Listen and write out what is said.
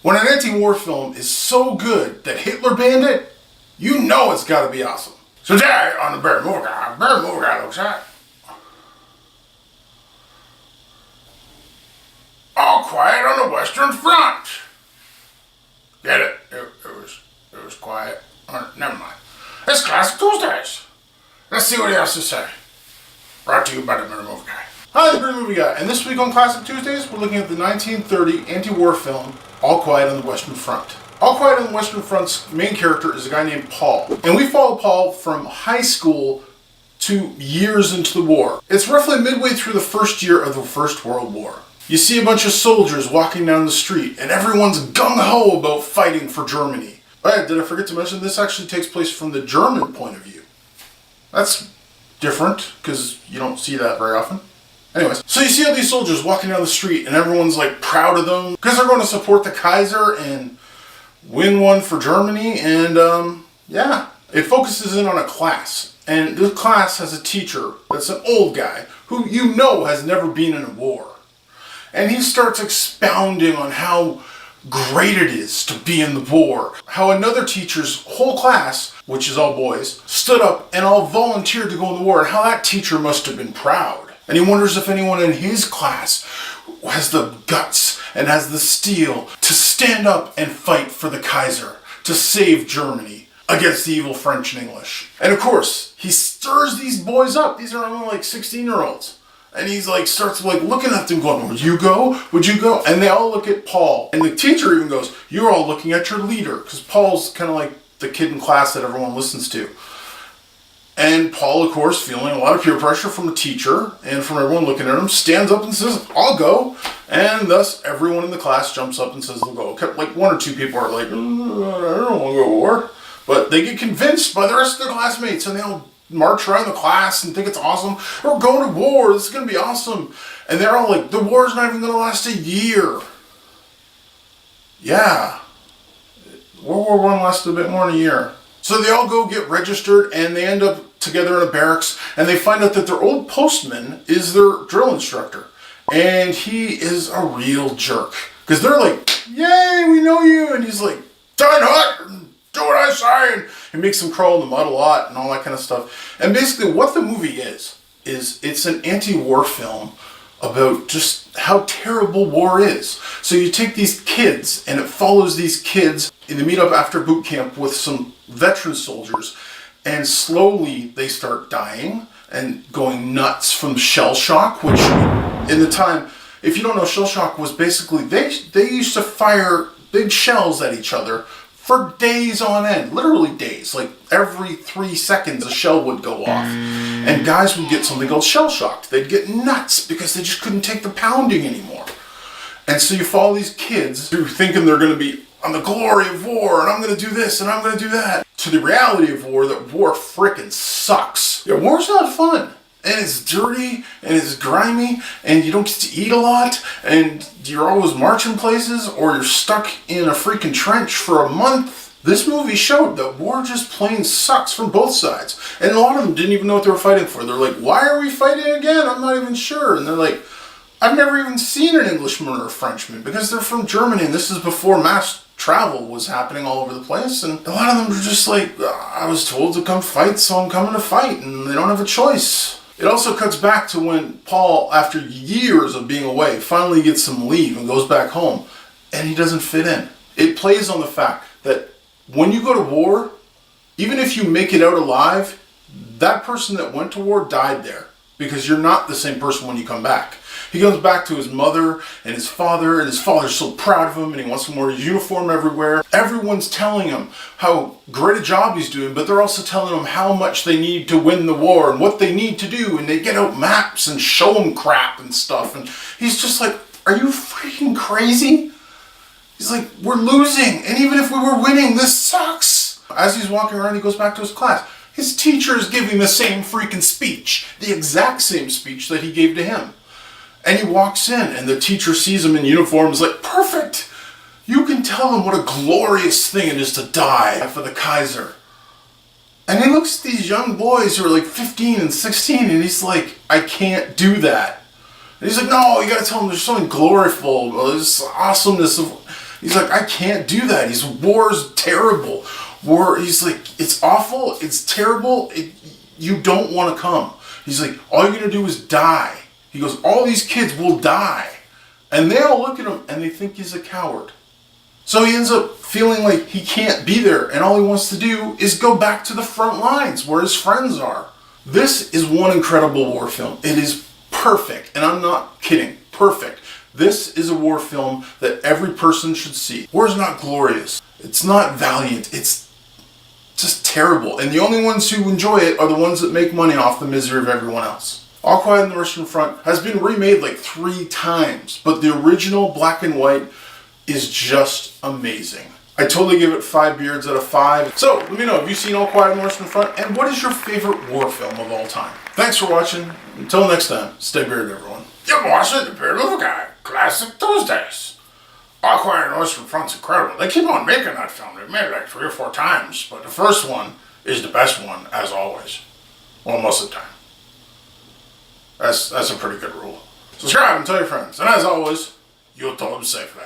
When an anti-war film is so good that Hitler banned it, you know it's gotta be awesome. So today on the Barry Movie Guy looks at All Quiet on the Western Front. Get it? It was quiet. Never mind. It's Classic Tuesdays. Let's see what he has to say. Brought to you by the Barry Movie Guy. Hi, the Barry Movie Guy. And this week on Classic Tuesdays, we're looking at the 1930 anti-war film All Quiet on the Western Front. All Quiet on the Western Front's main character is a guy named Paul. And we follow Paul from high school to years into the war. It's roughly midway through the first year of the First World War. You see a bunch of soldiers walking down the street, and everyone's gung-ho about fighting for Germany. Oh, did I forget to mention this actually takes place from the German point of view? That's different, because you don't see that very often. Anyways, so you see all these soldiers walking down the street, and everyone's like proud of them, because they're going to support the Kaiser and win one for Germany, and yeah. It focuses in on a class, and this class has a teacher that's an old guy, who you know has never been in a war. And he starts expounding on how great it is to be in the war. How another teacher's whole class, which is all boys, stood up and all volunteered to go in the war, and how that teacher must have been proud. And he wonders if anyone in his class has the guts and has the steel to stand up and fight for the Kaiser, to save Germany against the evil French and English. And of course, he stirs these boys up. These are only like 16-year-olds. And he's like, starts like looking at them going, would you go? Would you go? And they all look at Paul. And the teacher even goes, you're all looking at your leader. Because Paul's kind of like the kid in class that everyone listens to. And Paul, of course, feeling a lot of peer pressure from the teacher and from everyone looking at him, stands up and says, I'll go. And thus, everyone in the class jumps up and says they'll go. Like one or two people are like, I don't want to go to war. But they get convinced by the rest of their classmates, and they all march around the class and think it's awesome. We're going to war. This is going to be awesome. And they're all like, the war's not even going to last a year. Yeah. World War I lasted a bit more than a year. So they all go get registered, and they end up together in a barracks, and they find out that their old postman is their drill instructor. And he is a real jerk. Because they're like, yay, we know you. And he's like, turn hut and do what I say. And he makes them crawl in the mud a lot and all that kind of stuff. And basically what the movie is it's an anti-war film about just how terrible war is. So you take these kids, and it follows these kids, and they meet up after boot camp with some veteran soldiers, and slowly they start dying and going nuts from shell shock, which in the time, if you don't know, shell shock was basically, they used to fire big shells at each other for days on end, literally days. Like every 3 seconds a shell would go off. And guys would get something called shell shocked. They'd get nuts because they just couldn't take the pounding anymore. And so you follow these kids who thinking they're going to be on the glory of war, and I'm going to do this, and I'm going to do that, to the reality of war, that war frickin' sucks. Yeah, war's not fun. And it's dirty, and it's grimy, and you don't get to eat a lot, and you're always marching places, or you're stuck in a freaking trench for a month. This movie showed that war just plain sucks from both sides. And a lot of them didn't even know what they were fighting for. They're like, why are we fighting again? I'm not even sure. And they're like, I've never even seen an Englishman or a Frenchman, because they're from Germany, and this is before mass travel was happening all over the place. And a lot of them were just like, I was told to come fight, so I'm coming to fight, and they don't have a choice. It also cuts back to when Paul, after years of being away, finally gets some leave and goes back home, and he doesn't fit in. It plays on the fact that when you go to war, even if you make it out alive, that person that went to war died there, because you're not the same person when you come back. He goes back to his mother and his father's so proud of him, and he wants to wear his uniform everywhere. Everyone's telling him how great a job he's doing, but they're also telling him how much they need to win the war and what they need to do, and they get out maps and show him crap and stuff, and he's just like, are you freaking crazy? He's like, we're losing, and even if we were winning, this sucks. As he's walking around, he goes back to his class. His teacher is giving the same freaking speech, the exact same speech that he gave to him. And he walks in, and the teacher sees him in uniform and is like, perfect! You can tell him what a glorious thing it is to die for the Kaiser. And he looks at these young boys who are like 15 and 16, and he's like, I can't do that. And he's like, no, you gotta tell them there's something gloriful, this awesomeness of... He's like, I can't do that. War's terrible. War, he's like, it's awful, it's terrible, you don't want to come. He's like, all you're going to do is die. He goes, all these kids will die. And they all look at him and they think he's a coward. So he ends up feeling like he can't be there, and all he wants to do is go back to the front lines where his friends are. This is one incredible war film. It is perfect, and I'm not kidding, perfect. This is a war film that every person should see. War is not glorious. It's not valiant. It's just terrible. And the only ones who enjoy it are the ones that make money off the misery of everyone else. All Quiet on the Western Front has been remade like 3 times, but the original black and white is just amazing. I totally give it 5 beards out of 5. So, let me know, have you seen All Quiet on the Western Front? And what is your favorite war film of all time? Thanks for watching. Until next time, stay bearded, everyone. You're watching The Bearded Little Guy, Classic Tuesdays. All Quiet on the Western Front's incredible. They keep on making that film. They've made it like 3 or 4 times, but the first one is the best one, as always. Well, most of the time. That's a pretty good rule. Subscribe and tell your friends. And as always, you'll tell them safely.